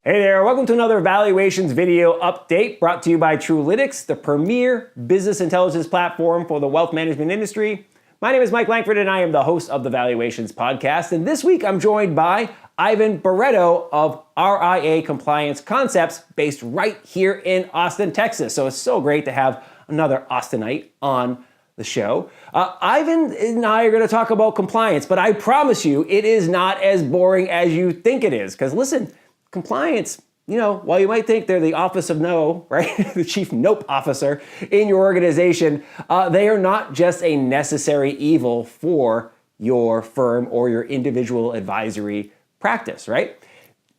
Hey there, welcome to another Valuations video update brought to you by Truelytics, the premier business intelligence platform for the wealth management industry. My name is Mike Langford and I am the host of the Valuations podcast. And this week I'm joined by Ivan Barretto of RIA Compliance Concepts based right here in Austin, Texas. So it's so great to have another Austinite on the show. Ivan and I are going to talk about compliance, but I promise you it is not as boring as you think it is. Because listen, compliance, while you might think they're the office of no, right? The chief nope officer in your organization, they are not just a necessary evil for your firm or your individual advisory practice, right?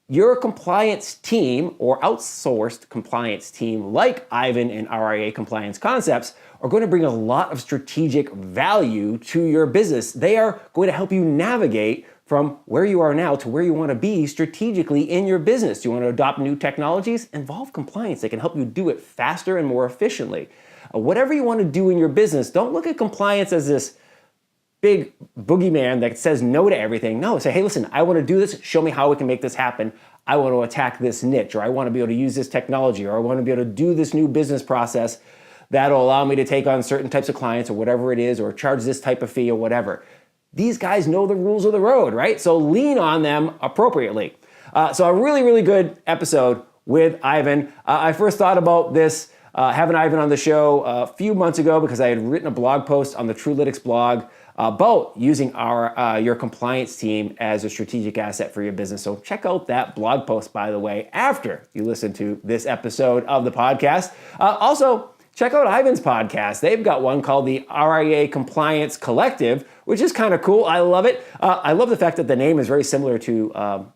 Your compliance team or outsourced compliance team like Ivan and RIA Compliance Concepts are going to bring a lot of strategic value to your business. They are going to help you navigate from where you are now to where you want to be strategically in your business. Do you want to adopt new technologies? Involve compliance. They can help you do it faster and more efficiently. Whatever you want to do in your business, don't look at compliance as this big boogeyman that says no to everything. No, say, hey, listen, I want to do this. Show me how we can make this happen. I want to attack this niche, or I want to be able to use this technology, or I want to be able to do this new business process that'll allow me to take on certain types of clients or whatever it is, or charge this type of fee or whatever. These guys know the rules of the road, right? So lean on them appropriately. So a really, really good episode with Ivan. I first thought about this, having Ivan on the show a few months ago because I had written a blog post on the Truelytics blog about using your compliance team as a strategic asset for your business. So check out that blog post, by the way, after you listen to this episode of the podcast. Also, check out Ivan's podcast. They've got one called the RIA Compliance Collective, which is kind of cool. I love it. I love the fact that the name is very similar to an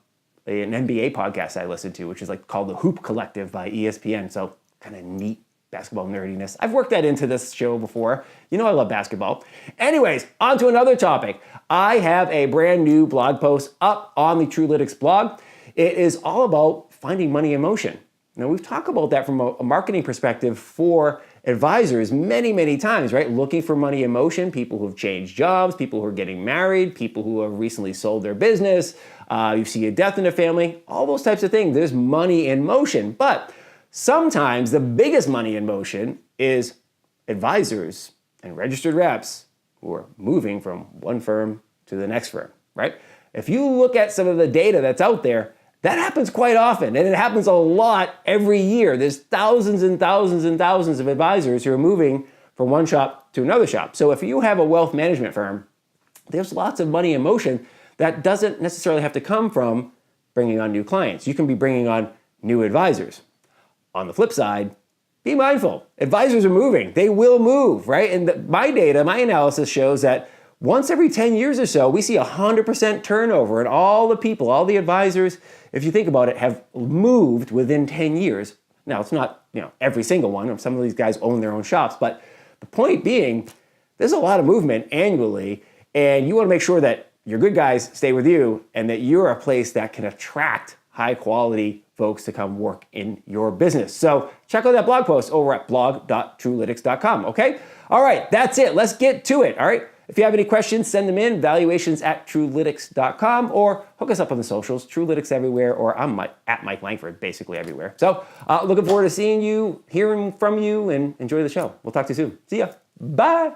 NBA podcast I listen to, which is called the Hoop Collective by ESPN. So kind of neat basketball nerdiness. I've worked that into this show before. I love basketball. Anyways, on to another topic. I have a brand new blog post up on the Truelytics blog. It is all about finding money in motion. Now, we've talked about that from a marketing perspective for advisors many, many times, right? Looking for money in motion, people who have changed jobs, people who are getting married, people who have recently sold their business, you see a death in the family, all those types of things. There's money in motion. But sometimes the biggest money in motion is advisors and registered reps who are moving from one firm to the next firm, right? If you look at some of the data that's out there, that happens quite often, and it happens a lot every year. There's thousands and thousands and thousands of advisors who are moving from one shop to another shop. So if you have a wealth management firm, there's lots of money in motion that doesn't necessarily have to come from bringing on new clients. You can be bringing on new advisors. On the flip side, be mindful. Advisors are moving. They will move, right? And my data, my analysis shows that once every 10 years or so, we see 100% turnover, and all the people, all the advisors, if you think about it, have moved within 10 years. Now, it's not every single one. Some of these guys own their own shops, but the point being, there's a lot of movement annually, and you want to make sure that your good guys stay with you and that you're a place that can attract high quality folks to come work in your business. So check out that blog post over at blog.truelytics.com, okay? All right, that's it. Let's get to it, all right? If you have any questions, send them in, valuations@truelytics.com, or hook us up on the socials, Truelytics everywhere, or I'm at Mike Langford, basically everywhere. So looking forward to seeing you, hearing from you, and enjoy the show. We'll talk to you soon. See ya. Bye.